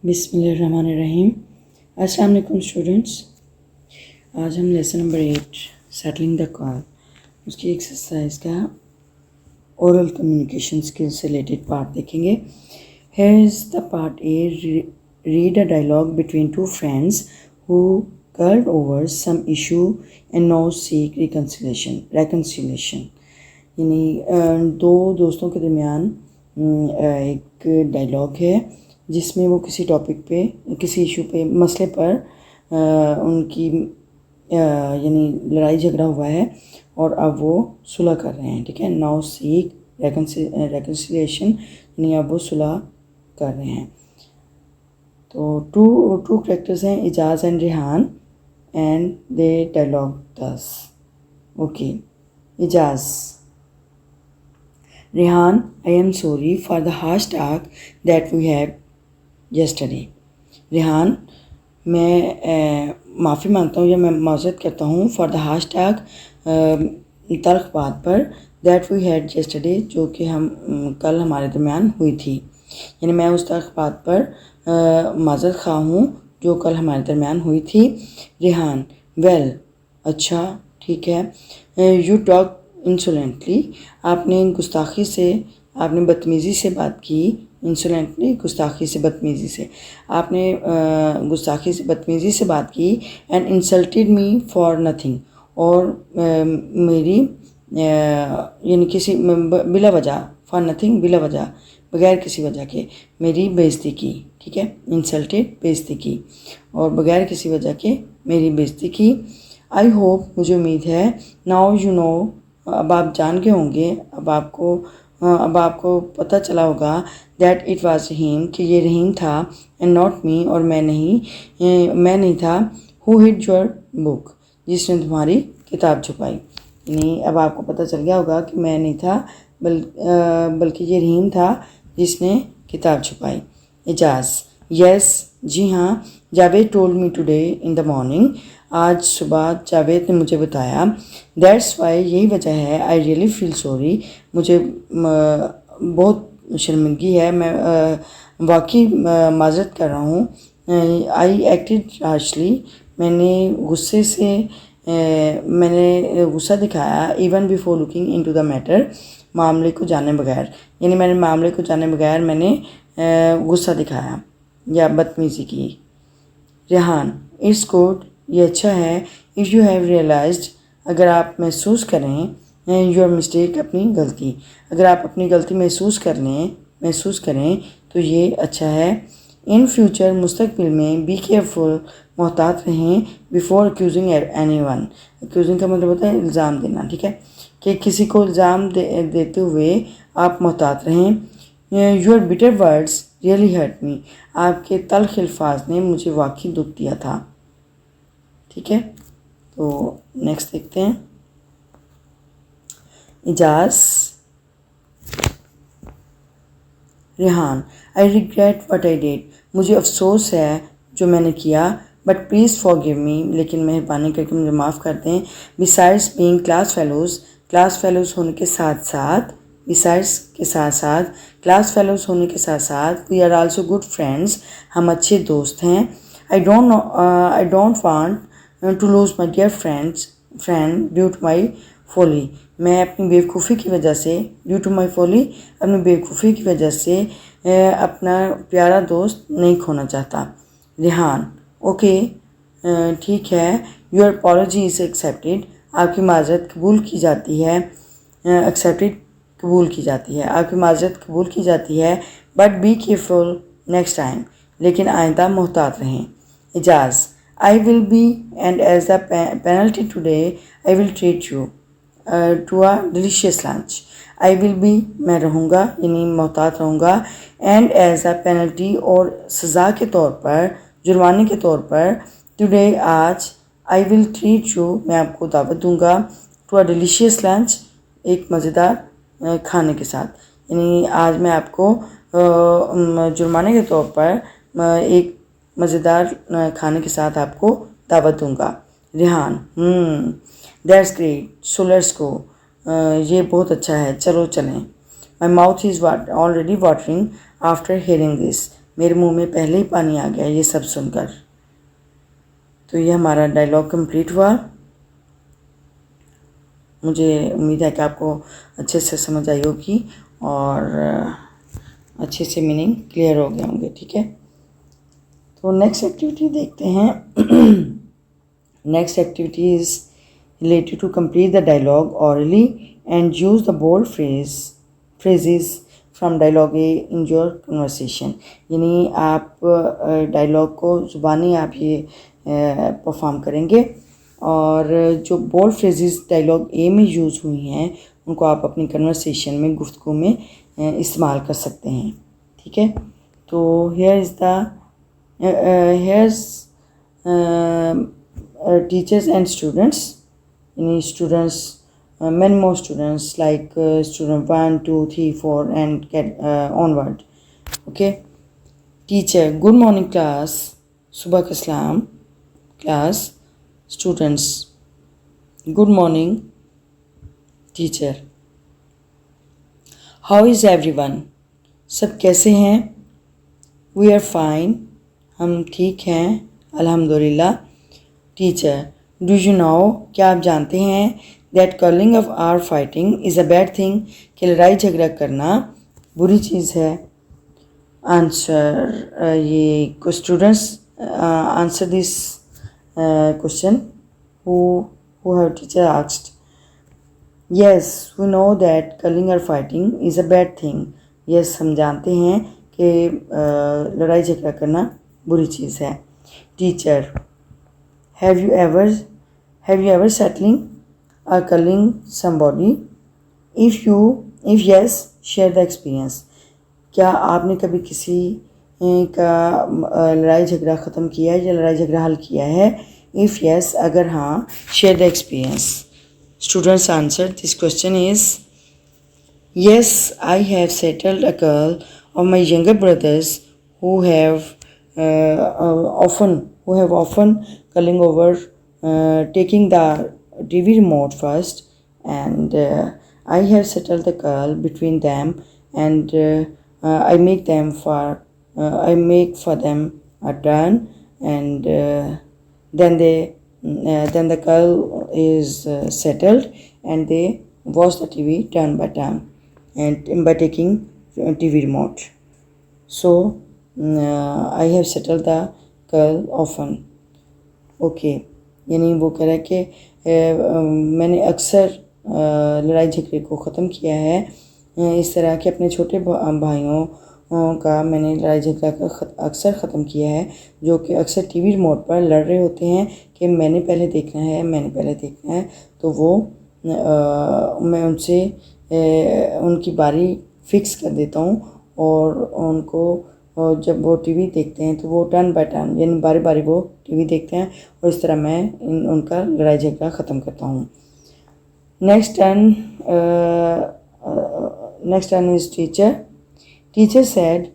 बिस्मिल्लाहिर्रहमानिर्रहीम। अस्सलाम वालेकुम स्टूडेंट्स। आज हम lesson number 8 settling the quarrel उसकी एक्सरसाइज का ओरल कम्युनिकेशन स्किल्स से रिलेटेड पार्ट देखेंगे। Here is the part A. Read a dialogue between two friends who quarrelled over some issue and now seek reconciliation. यानी दो दोस्तों के दरमियान एक डायलॉग है जिसमें वो किसी टॉपिक पे, किसी इशू पे, मसले पर उनकी यानी लड़ाई झगड़ा हुआ है और अब वो सुलह कर रहे हैं। ठीक है, नाउ सीक रिकन्सिलिएशन यानी अब वो सुलह कर रहे हैं। तो टू कैरेक्टर्स हैं, Ijaz and Rehan, and the dialogue दस। Okay, Ijaz: Rehan, I am sorry for the harsh talk that we had yesterday. Rehan, मैं माफ़ी मांगता हूँ या मैं माज़रत करता हूँ फॉर द हार्श टॉक, तल्ख बात पर, दैट वी हैड yesterday, जो कि हम कल हमारे दरमियान हुई थी। यानी मैं उस तल्ख बात पर माज़रत खा हूँ जो कल हमारे दरमियान हुई थी। रेहान: वेल, अच्छा, ठीक है। यू टॉक इंसोलेंटली, आपने गुस्ताखी से, आपने बदतमीज़ी से बात की। इंसोलेंटली, गुस्ताखी से, बदतमीज़ी से, आपने गुस्ताखी से, बदतमीज़ी से बात की। And insulted me for nothing, और मेरी यानी किसी बिला वजह, फॉर नथिंग, बिला वजह, बगैर किसी वजह के मेरी बेइज्जती की। ठीक है, इंसल्टेड, बेइज्जती की, और बगैर किसी वजह के मेरी बेइज्जती की। आई होप, मुझे उम्मीद है, नाउ यू नो, अब आप जान गए होंगे, अब आपको पता चला होगा, दैट इट वाज रहीम, कि ये रहीम था, एंड नॉट मी, और मैं नहीं था, हु हिड योर बुक, जिसने तुम्हारी किताब छुपाई। यानी अब आपको पता चल गया होगा कि मैं नहीं था, बल्कि ये रहीम था जिसने किताब छुपाई। इजाज़: यस, जी हाँ। Javed told me today in the morning, आज सुबह जावेद ने मुझे बताया। दैट्स वाई, यही वजह है। आई रियली फील सॉरी, मुझे बहुत शर्मिंदगी है, मैं वाकई माजरत कर रहा हूँ। आई एक्टेड हार्शली, मैंने गुस्सा दिखाया। Even before looking into the matter, मामले को जाने बगैर, यानी मैंने मामले को जाने बगैर मैंने गुस्सा दिखाया या बदतमीज़ी की। रेहान: इट्स गुड, ये अच्छा है। इफ़ यू हैव रियलाइज्ड, अगर आप महसूस करें, योर मिस्टेक, अपनी गलती, अगर आप अपनी गलती महसूस करें तो ये अच्छा है। इन फ्यूचर, मुस्तकबिल में, बी केयरफुल, मोहतात रहें, before accusing any one. Accusing का मतलब होता है इल्ज़ाम देना। ठीक है, कि किसी को इल्ज़ाम देते हुए आप मोहतात रहें। Your bitter words really hurt me, आपके तल्ख अल्फाज ने मुझे वाकई दुख दिया था। ठीक है, तो नेक्स्ट देखते हैं। Ejaz: Rehan: I regret what I did, मुझे अफसोस है जो मैंने किया। बट प्लीज़ फॉरगिव मी, लेकिन मेहरबानी करके मुझे माफ़ कर दें। बिसाइड्स बीइंग क्लास फेलोज़ होने के साथ साथ, क्लास फेलोज़ होने के साथ साथ, we are also good friends, हम अच्छे दोस्त हैं। I don't want to lose my dear friend due to my folly, मैं अपनी बेवकूफ़ी की वजह से, ड्यू टू माई फोली, अपनी बेवकूफ़ी की वजह से अपना प्यारा दोस्त नहीं खोना चाहता। रेहान: ओके, ठीक है। योर अपॉलॉजी इज़ एक्सेप्टेड, आपकी माज़रत कबूल की जाती है। आपकी माज़रत कबूल की जाती है। But be careful next time, लेकिन आइंदा मोहतात रहें। Ijaz: I will be, and as the penalty today I will treat you to a delicious lunch. I will be, मैं रहूँगा, यानी मोहतात रहूँगा। एंड एज अ पेनल्टी, और सज़ा के तौर पर, जुर्माने के तौर पर, टुडे, आज, आई विल ट्रीट यू, मैं आपको दावत दूँगा, टू अ डिलीशियस लंच, एक मज़ेदार खाने के साथ। यानी आज मैं आपको जुर्माने के तौर पर एक मज़ेदार खाने के साथ आपको दावत दूँगा। Rehan: that's great, so let's go, ये बहुत अच्छा है, चलो चलें। My mouth is already watering after hearing this, मेरे मुंह में पहले ही पानी आ गया ये सब सुनकर। तो ये हमारा डायलॉग कंप्लीट हुआ। मुझे उम्मीद है कि आपको अच्छे से समझ आई होगी और अच्छे से मीनिंग क्लियर हो गए होंगे। ठीक है, तो नेक्स्ट एक्टिविटी देखते हैं। Next activity is related to complete the dialogue orally and use the bold phrases from dialogue A in your conversation। यानी आप डायलॉग को ज़ुबानी आप ये परफॉर्म करेंगे और जो बोल्ड फ्रेजेस डायलॉग ए में यूज़ हुई हैं उनको आप अपनी कन्वर्सेशन में, गुफ्तगू में इस्तेमाल कर सकते हैं। ठीक है, तो here's teachers and students। Any students, many more students like student 1, 2, 3, 4 and get onward। Okay, teacher, good morning class। सुबह का सलाम class। Students, good morning teacher। How is everyone? सब कैसे हैं? We are fine। हम ठीक हैं अल्हम्दुलिल्लाह। Teacher, do you know, क्या आप जानते हैं that curling of our fighting is a bad thing, कि लड़ाई झगड़ा करना बुरी चीज़ है। आंसर, ये कुछ students answer this question who have teacher asked। Yes, we know that curling or fighting is a bad thing। Yes, हम जानते हैं कि लड़ाई झगड़ा करना बुरी चीज़ है। Teacher, have you ever settling or curling somebody? If yes, share the experience। क्या आपने कभी किसी का लड़ाई झगड़ा ख़त्म किया है या लड़ाई झगड़ा हल किया है? If yes, अगर हाँ, share the experience। Students answer this question is yes, I have settled a quarrel of my younger brothers who have often calling over taking the TV remote first, and I have settled the quarrel between them, and I make for them a turn, and then the quarrel is settled, and they watch the TV turn by turn and by taking TV remote। So I have settled the quarrel often। Okay, यानी वो कह रहा है कि मैंने अक्सर लड़ाई झगड़े को ख़त्म किया है। इस तरह के अपने छोटे भाइयों का मैंने लड़ाई झगड़ा अक्सर ख़त्म किया है, जो कि अक्सर टीवी रिमोट पर लड़ रहे होते हैं कि मैंने पहले देखना है। तो वो मैं उनसे उनकी बारी फ़िक्स कर देता हूँ और उनको, और जब वो टीवी देखते हैं तो वो टर्न बाय टर्न यानी बारी बारी वो टीवी देखते हैं और इस तरह मैं उनका लड़ाई झगड़ा ख़त्म करता हूँ। Next turn is teacher. Teacher said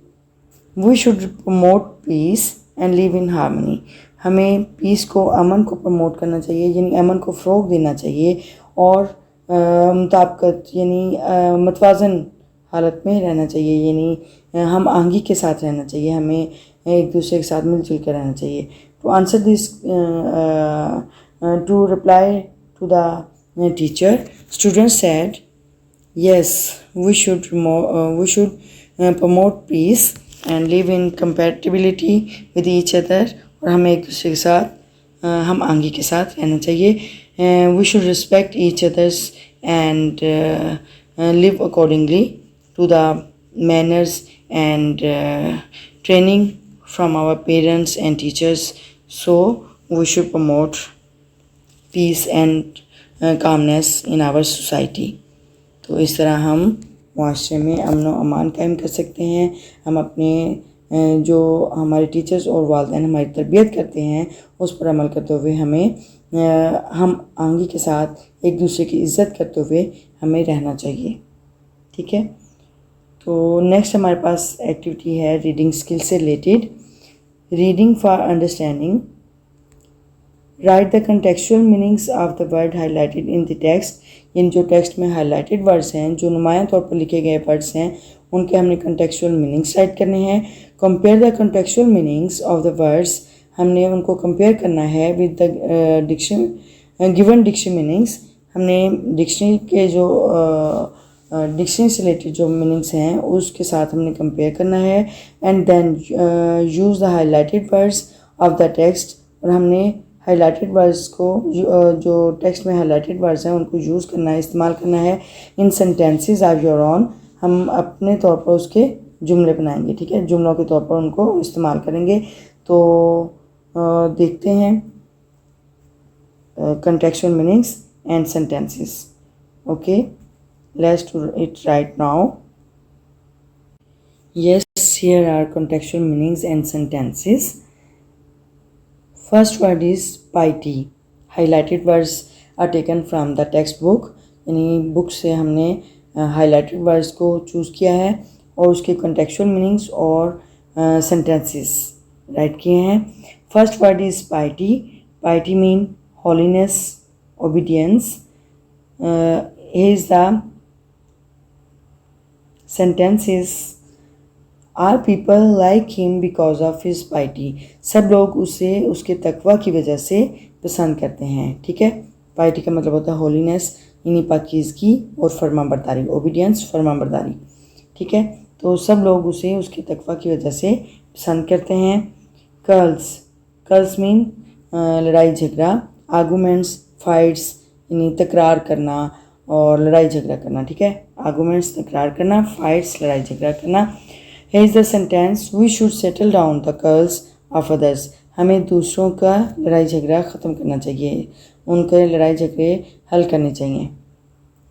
we should promote peace and live in harmony. हमें पीस को, अमन को प्रमोट करना चाहिए, यानी अमन को फ़रोग़ देना चाहिए और मुताबिकत यानी मतवाज़न हालत में रहना चाहिए, यानी हम आहंगी के साथ रहना चाहिए, हमें एक दूसरे के साथ मिलजुल कर रहना चाहिए। To answer this, to reply to the teacher, student said yes, we should promote peace and live in compatibility with each other। और हमें एक दूसरे के साथ हम आहंगी के साथ रहना चाहिए। we should respect each others and live accordingly to the manners and training from our parents and teachers। So we should promote peace and calmness in our society। तो इस तरह हम माशरे में अमन व अमान कायम कर सकते हैं। हम अपने जो हमारे टीचर्स और वालिदैन हमारी तरबियत करते हैं उस पर अमल करते हुए हम आहंगी के साथ एक दूसरे की इज़्ज़त करते हुए हमें रहना चाहिए। ठीक है, तो नेक्स्ट हमारे पास एक्टिविटी है रीडिंग स्किल से related. Reading for understanding. Write the contextual meanings of the word highlighted in the text. इन जो टेक्स्ट में हाईलाइटेड वर्ड्स हैं, जो नुमायां तौर पर लिखे गए वर्ड्स हैं, उनके हमने कंटेक्चुअल मीनिंग्स राइट करने हैं। Compare the contextual meanings of the words, हमने उनको कंपेयर करना है with the given dictionary meanings. हमने डिक्शनरी के जो डिक्शनरी से रिलेटेड जो मीनिंग्स हैं उसके साथ हमने कंपेयर करना है। And then use the highlighted words of the text, और हमने हाईलाइटेड वर्ड्स को जो टेक्स्ट में हाईलाइटेड वर्ड्स हैं उनको यूज़ करना है, इस्तेमाल करना है इन सेंटेंसेस ऑफ योर ओन। हम अपने तौर पर उसके जुमले बनाएंगे, ठीक है, जुमलों के तौर पर उनको इस्तेमाल करेंगे। तो देखते हैं contextual meanings and sentences. Okay, let's do it right now. Yes, here are contextual meanings and sentences. First word is piety. Highlighted words are taken from the textbook, यानी बुक से हमने हाईलाइटेड वर्ड्स को choose किया है और उसके contextual meanings और sentences right किए हैं। First word is piety. Piety mean holiness, obedience. Here is the sentence is, all people like him because of his piety. सब लोग उसे उसके तकवा की वजह से पसंद करते हैं, ठीक है। piety का मतलब होता है होलीनेस, यानी पाकीज़गी और फरमाबरदारी, ओबीडियंस फरमाबरदारी, ठीक है। तो सब लोग उसे उसके तकवा की वजह से पसंद करते हैं। कर्ल्स मीन लड़ाई झगड़ा, आर्गूमेंट्स, फाइट्स यानी तकरार करना और लड़ाई झगड़ा करना, ठीक है। आर्गूमेंट्स तकरार करना, फाइट्स लड़ाई झगड़ा करना। Here is the sentence, we should settle down the quarrels of others. हमें दूसरों का लड़ाई झगड़ा ख़त्म करना चाहिए, उनके लड़ाई झगड़े हल करने चाहिए,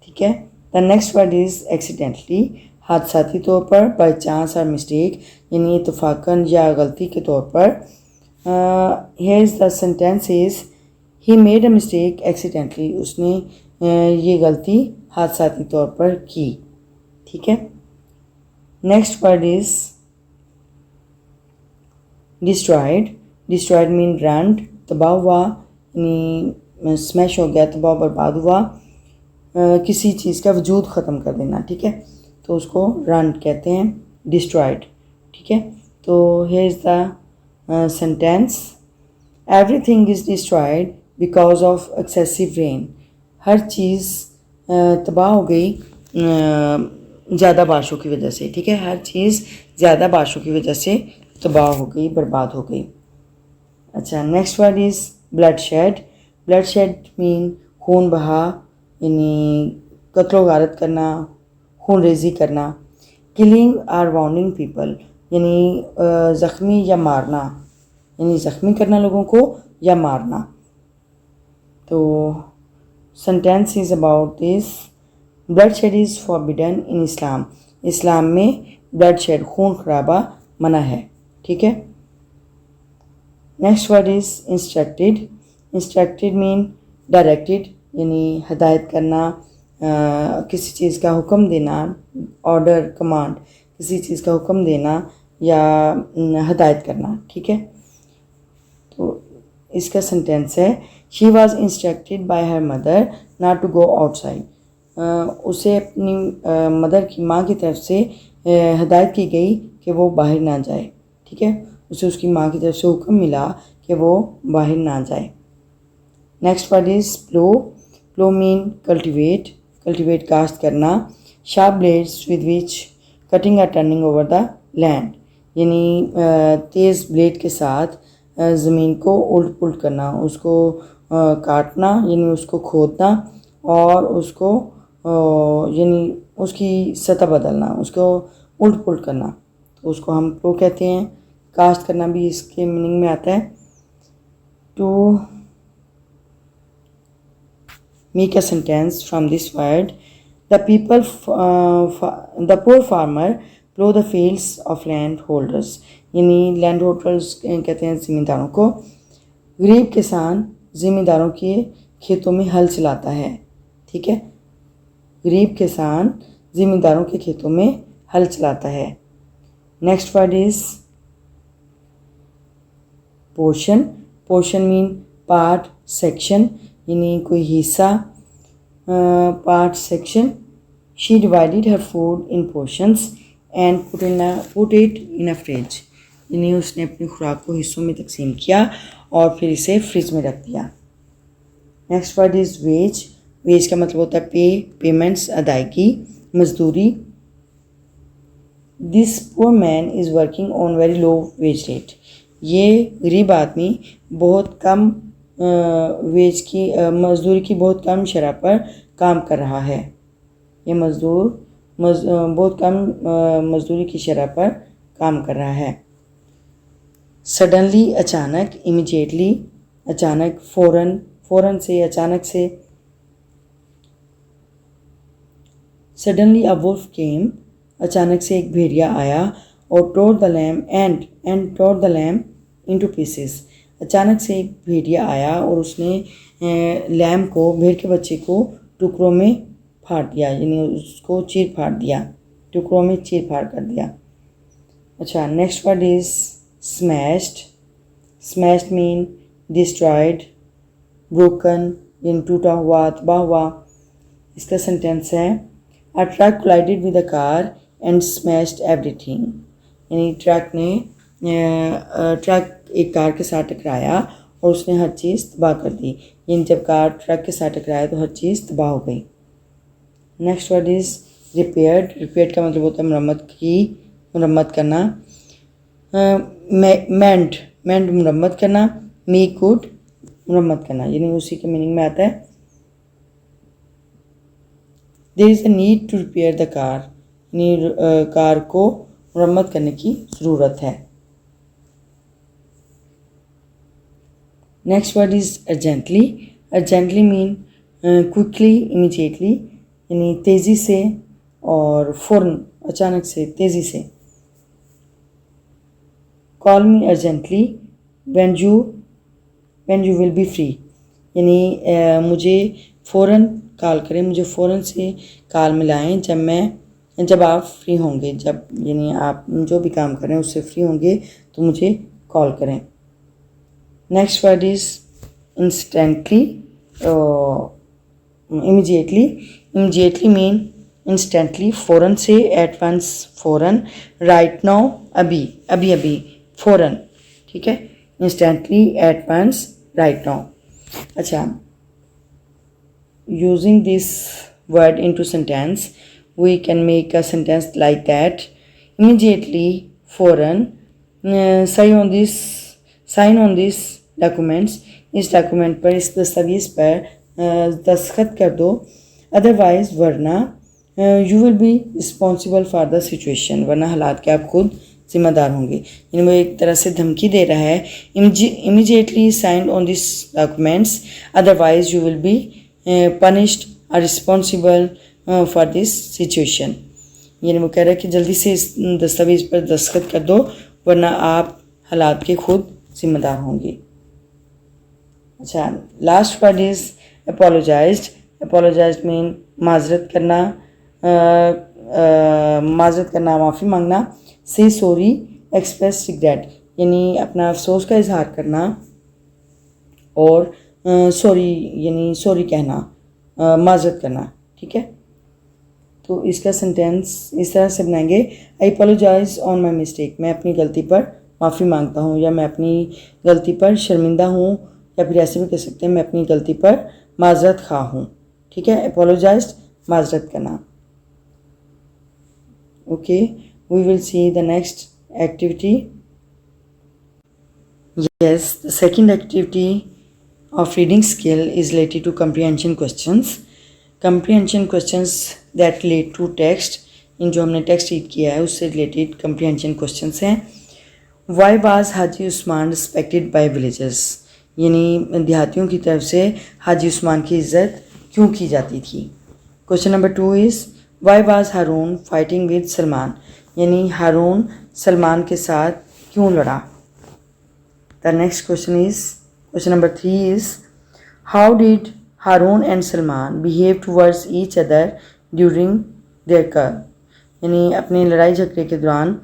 ठीक है। The next word is accidentally, हादसाती तौर पर, बाई चांस और मिस्टेक यानी इत्तफाकन या गलती के तौर पर। Here is the sentence is, he made a mistake accidentally, उसने ये गलती हादसाती तौर पर की, ठीक है। Next word is destroyed. Destroyed mean ruined, तबाह हुआ, यानी स्मैश हो गया, तबाह बर्बाद हुआ, किसी चीज़ का वजूद ख़त्म कर देना, ठीक है, तो उसको रंड कहते हैं, डिस्ट्रॉयड, ठीक है। तो here is the sentence, everything is destroyed because of excessive rain. हर चीज़ तबाह हो गई ज़्यादा बारिशों की वजह से, ठीक है, हर चीज़ ज़्यादा बारिशों की वजह से तबाह हो गई, बर्बाद हो गई. अच्छा, next word is blood shed. Blood shed mean खून बहा, यानी कत्लो गारत करना, खून रेजी करना. किलिंग आर वाउंडिंग पीपल, यानी ज़ख्मी या मारना, यानी ज़ख्मी करना लोगों को या मारना. तो sentence is about this, bloodshed is forbidden in Islam. Islam में ब्लड शेड, खून खराबा मना है, ठीक है. Next word is instructed. Instructed mean directed, यानी हदायत करना, किसी चीज़ का हुक्म देना, ऑर्डर, कमांड, किसी चीज़ का हुक्म देना या हदायत करना, ठीक है. तो इसका सेंटेंस है, she was instructed by her mother not to go outside. उसे अपनी मदर की, माँ की तरफ से हदायत की गई कि वो बाहर ना जाए, ठीक है. उसे उसकी माँ की तरफ से हुक्म मिला कि वो बाहर ना जाए. Next word is plough. Plough mean cultivate. Cultivate काश्त करना. Sharp blades with which cutting और टर्निंग ओवर द लैंड, यानी तेज़ ब्लेड के साथ ज़मीन को उल्ट पुल्ट करना, उसको काटना, यानी उसको खोदना और उसको यानी उसकी सतह बदलना, उसको उल्ट पुल्ट करना, तो उसको हम प्लो कहते हैं. कास्ट करना भी इसके मीनिंग में आता है. To make a sentence from this word, the poor farmer plough the fields of land holders, यानी लैंड होल्डर्स कहते हैं ज़मींदारों को. गरीब किसान ज़मींदारों के खेतों में हल चलाता है, ठीक है. गरीब किसान ज़मींदारों के खेतों में हल चलाता है. Next word is portion. Portion mean part, section, यानी कोई हिस्सा, part, section. She divided her food in portions and put it in a fridge. यानी उसने अपनी खुराक को हिस्सों में तकसीम किया और फिर इसे फ्रिज में रख दिया। Next word is wage. Wage का मतलब होता है पे, पेमेंट्स, अदायगी, मजदूरी। This poor man is working on very low wage rate. ये गरीब आदमी बहुत कम वेज की मजदूरी की बहुत कम शरह पर काम कर रहा है। ये मज़दूर बहुत कम मजदूरी की शरह पर काम कर रहा है। सडनली अचानक, इमीडिएटली अचानक, फ़ौरन, फ़ौरन से, अचानक से। सडनली अ वुल्फ केम, अचानक से एक भेड़िया आया और टोर the lamb and tour the lamb into pieces. अचानक से एक भेड़िया आया और उसने लैम्ब को, भेड़ के बच्चे को टुकड़ों में फाड़ दिया, यानी उसको चीर फाड़ दिया, टुकड़ों में चीर फाड़ कर दिया। अच्छा, next word is smashed. Smashed mean destroyed, broken, यानी टूटा हुआ, तबाह हुआ। इसका सेंटेंस है a truck collided with a car and smashed everything. यानी ट्रक एक कार के साथ टकराया और उसने हर चीज़ तबाह कर दी। यानी जब कार ट्रक के साथ टकराया तो हर चीज़ तबाह हो गई। Next word is repaired. Repaired का मतलब होता है मरम्मत करना। मेंड मरम्मत करना, मेक गुड मरम्मत करना, यानी उसी के मीनिंग में आता है। There is a need to repair the car, यानी कार को मरम्मत करने की ज़रूरत है। Next word is urgently. Urgently mean quickly, immediately, यानी तेज़ी से और फ़ौरन, अचानक से, तेज़ी से। Call me urgently when you will be free, यानी मुझे फ़ौरन कॉल करें, मुझे फ़ौरन से कॉल मिलाएं जब आप फ्री होंगे, जब यानी आप जो भी काम करें उससे फ्री होंगे तो मुझे कॉल करें। Next word is instantly, immediately. Immediately mean instantly, फ़ौरन से, एट वंस, फ़ौरन, राइट नाउ, अभी, फ़ौरन, ठीक है। Instantly, at once, right now. अच्छा, using this word into sentence, we can make a sentence like that: immediately, foreign, sign on this documents, इस document पर, इस दस्तावेज़ पर दस्तखत कर दो, अदरवाइज वरना, you will be responsible for the situation, वरना हालात के आप खुद जिम्मेदार होंगे। यानी वो एक तरह से धमकी दे रहा है, immediately sign on this documents, otherwise you will be punished or responsible for this situation। यानी वो कह रहा है कि जल्दी से इस दस्तावेज़ पर दस्तखत कर दो वरना आप हालात के खुद जिम्मेदार होंगे। अच्छा, last word is apologised. Apologised mean माजरत करना, माफ़ी मांगना। से सॉरी, एक्सप्रेस रिग्रेट, यानी अपना अफसोस का इजहार करना, और सॉरी यानी सॉरी कहना, माजरत करना, ठीक है। तो इसका सेंटेंस इस तरह से बनाएंगे: आई अपोलोजाइज ऑन माई मिस्टेक, मैं अपनी गलती पर माफ़ी मांगता हूँ, या मैं अपनी गलती पर शर्मिंदा हूँ, या फिर ऐसे भी कह सकते हैं मैं अपनी गलती पर माजरत खा हूँ, ठीक है। अपोलोजाइज, माजरत करना। Okay, we will see the next activity. Yes, the second activity of reading skill is related to comprehension questions. Comprehension questions that relate to text, इन जो हमने टेक्स्ट रीड किया है उससे रिलेटेड comprehension questions हैं। Why was Haji Usman respected by villagers, यानी देहातियों की तरफ से हाजी उस्मान की इज़्ज़त क्यों की जाती थी। Question number 2 is why was Haroon fighting with Salman, यानी हारून सलमान के साथ क्यों लड़ा। The next question number 3 is how did Harun and Salman behave towards each other during their quarrel, यानी अपनी लड़ाई झगड़े के दौरान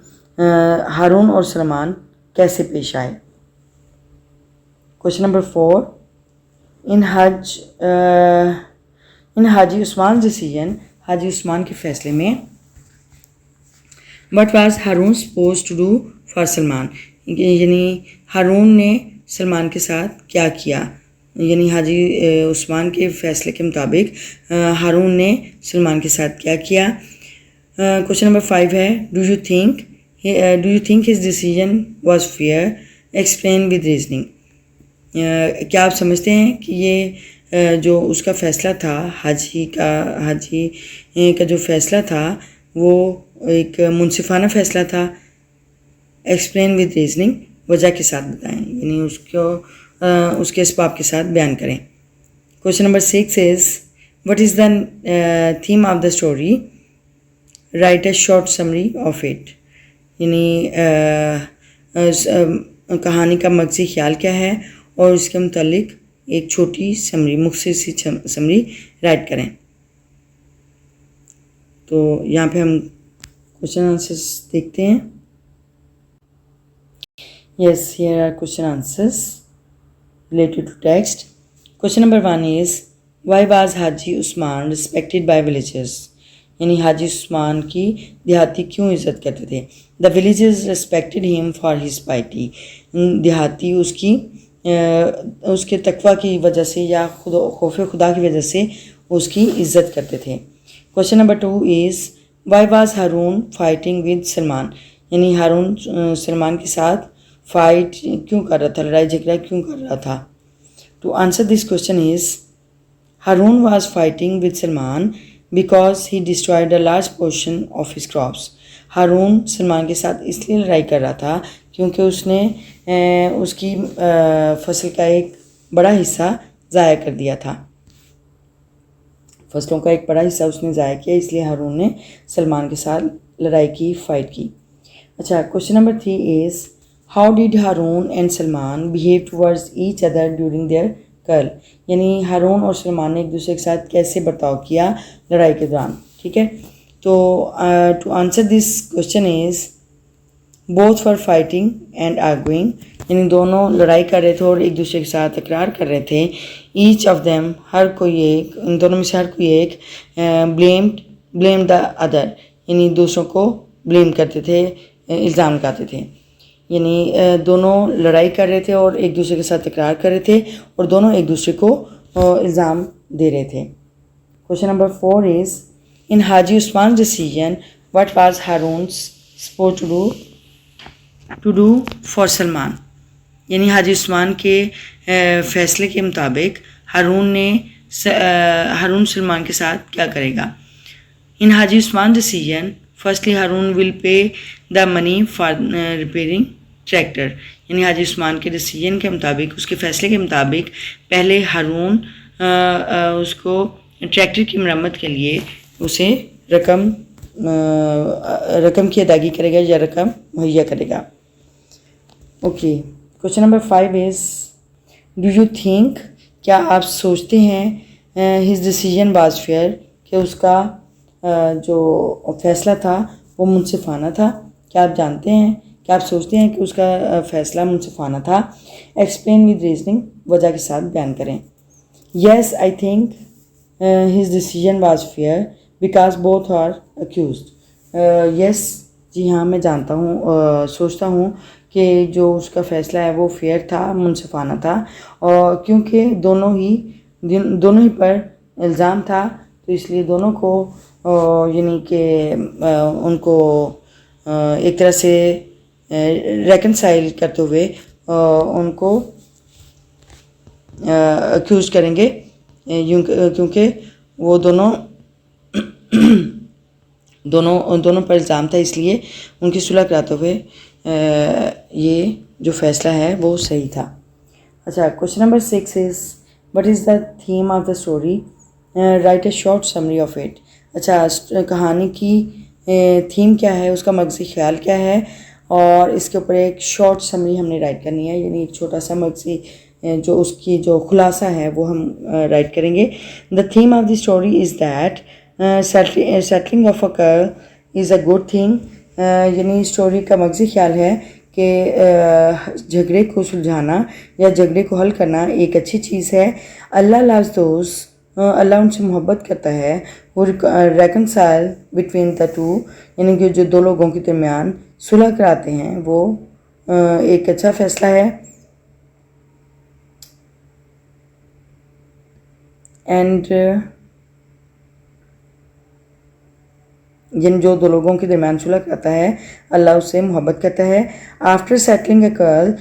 हारून और सलमान कैसे पेश आए। क्वेश्चन नंबर 4 इन हाजी उस्मान डिसीजन, हाजी उस्मान के फैसले में, what was Harun supposed to do for Salman, यानी हारून ने सलमान के साथ क्या किया, यानी हाजी उस्मान के फ़ैसले के मुताबिक हारून ने सलमान के साथ क्या किया। क्वेश्चन नंबर 5 है, do you think his decision was fair, explain with reasoning. क्या आप समझते हैं कि ये जो उसका फ़ैसला था, हाजी का जो फ़ैसला था वो एक मुनसिफाना फ़ैसला था। एक्सप्लेन विद रीजनिंग, वजह के साथ बताएं, यानी उसके इसबाब के साथ बयान करें। Question number 6 is, what is the theme of the story, right a short summary of it. यानी कहानी का मगज़ी ख्याल क्या है और इसके मुतालिक एक छोटी समरी, मुख्तसर सी समरी राइट करें। तो यहाँ पे हम क्वेश्चन आंसर्स देखते हैं। Yes, here are question answers related to text. Question number 1 is, why was Haji Usman respected by villagers? यानी हाजी उस्मान की देहाती क्यों इज़्ज़त करते थे। The villagers respected him for his piety. देहाती उसके तकवा की वजह से या खौफ खुदा की वजह से उसकी इज़्ज़त करते थे। Question number 2 is, why was Haroon fighting with Salman. यानी हारून सलमान के साथ फाइट क्यों कर रहा था, लड़ाई झगड़ा क्यों कर रहा था। To answer this question is, Haroon was fighting with Salman because he destroyed a large portion of his crops. Haroon Salman के साथ इसलिए लड़ाई कर रहा था क्योंकि उसने उसकी फसल का एक बड़ा हिस्सा ज़ाया कर दिया था। फसलों का एक बड़ा हिस्सा उसने ज़ाया किया, इसलिए हारून ने सलमान के साथ लड़ाई की, फ़ाइट की। अच्छा, question number 3 is, how did Haroon and Salman behave towards each other during their quarrel. यानी हारून और सलमान ने एक दूसरे के साथ कैसे बर्ताव किया लड़ाई के दौरान। ठीक है, तो to answer this question is, both for fighting and arguing. यानी दोनों लड़ाई कर रहे थे और एक दूसरे के साथ तकरार कर रहे थे। ईच ऑफ देम, हर कोई एक, इन दोनों में से हर कोई एक, ब्लेम द अदर, यानी दूसरों को ब्लेम करते थे, इल्ज़ाम लगाते थे। यानी दोनों लड़ाई कर रहे थे और एक दूसरे के साथ तकरार कर रहे थे और दोनों एक दूसरे को इल्ज़ाम दे रहे थे। Question number 4 is, in Haji Usman decision what was Haroon's supposed to do for Salman. यानी हाजी उस्मान के फ़ैसले के मुताबिक हारून सलमान के साथ क्या करेगा। In Haji Usman decision, firstly Haroon will pay the money for repairing tractor. यानी हाजी उस्मान के डिसीजन के मुताबिक, उसके फ़ैसले के मुताबिक, पहले हारून उसको ट्रैक्टर की मरम्मत के लिए उसे रकम की अदायगी करेगा या रकम मुहैया करेगा। Okay, question number 5 is, do you think, क्या आप सोचते हैं, हिज डिसीजन वाज फेयर, कि उसका जो फ़ैसला था वो मुनसिफाना था। क्या आप जानते हैं, क्या आप सोचते हैं कि उसका फ़ैसला मुनसिफाना था। एक्सप्लेन विद रीजनिंग, वजह के साथ बयान करें। Yes, I think his decision was fair because both are accused. Yes, जी हाँ, मैं जानता हूँ, सोचता हूँ कि जो उसका फ़ैसला है वो फेयर था, मुनसिफाना था, और क्योंकि दोनों ही पर इल्ज़ाम था, तो इसलिए दोनों को यानी कि उनको एक तरह से रेकनसाइल करते हुए उनको अक्यूज़ करेंगे, क्योंकि वो दोनों पर इल्ज़ाम था, इसलिए उनकी सुलह कराते हुए ये जो फ़ैसला है वो सही था। अच्छा, question number 6 is, what is the theme of the story, right a short summary of it. अच्छा, कहानी की थीम क्या है, उसका मगज़ी ख्याल क्या है, और इसके ऊपर एक शॉर्ट समरी हमने राइट करनी है, यानी एक छोटा सा मगज़ी जो उसकी जो खुलासा है वो हम राइट करेंगे। The theme of the story is that settling of a curl is a good thing. यानी स्टोरी का मगज़ी ख्याल है कि झगड़े को सुलझाना या झगड़े को हल करना एक अच्छी चीज़ है। अल्लाह लव्स दोज़, अल्लाह उनसे मोहब्बत करता है। वो रेकनसाइल बिटवीन द टू, यानी कि जो दो लोगों के दरमियान सुलह कराते हैं वो एक अच्छा फ़ैसला है। एंड जिन जो दो लोगों के दरमियान सुलह करता है अल्लाह उससे मोहब्बत करता है। आफ्टर सेटलिंग ए कर्ल,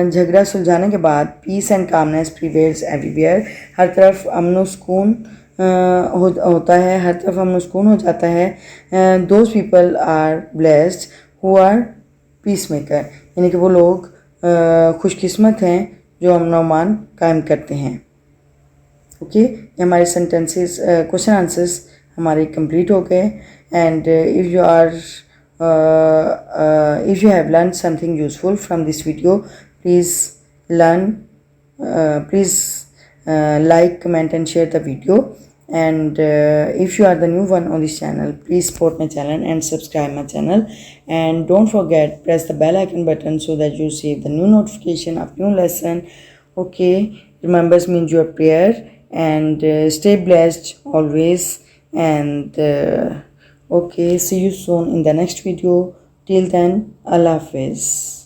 झगड़ा सुलझाने के बाद peace and calmness prevails everywhere, हर तरफ अमन व सुकून होता है, हर तरफ अमन व सुकून हो जाता है। Those people are blessed who are peace maker, यानी कि वो लोग खुशकिस्मत हैं जो अमन व अमान कायम करते हैं। ओके, ये हमारे सेंटेंसेस क्वेश्चन आंसर्स हमारे कंप्लीट हो गए। And if you have learned something useful from this video, please like, comment and share the video. And if you are the new one on this channel, please support my channel and subscribe my channel. And don't forget, press the bell icon button so that you receive the new notification of new lesson. Okay, remembers means your prayer. And stay blessed always. And okay, see you soon in the next video. Till then, Allah Hafiz.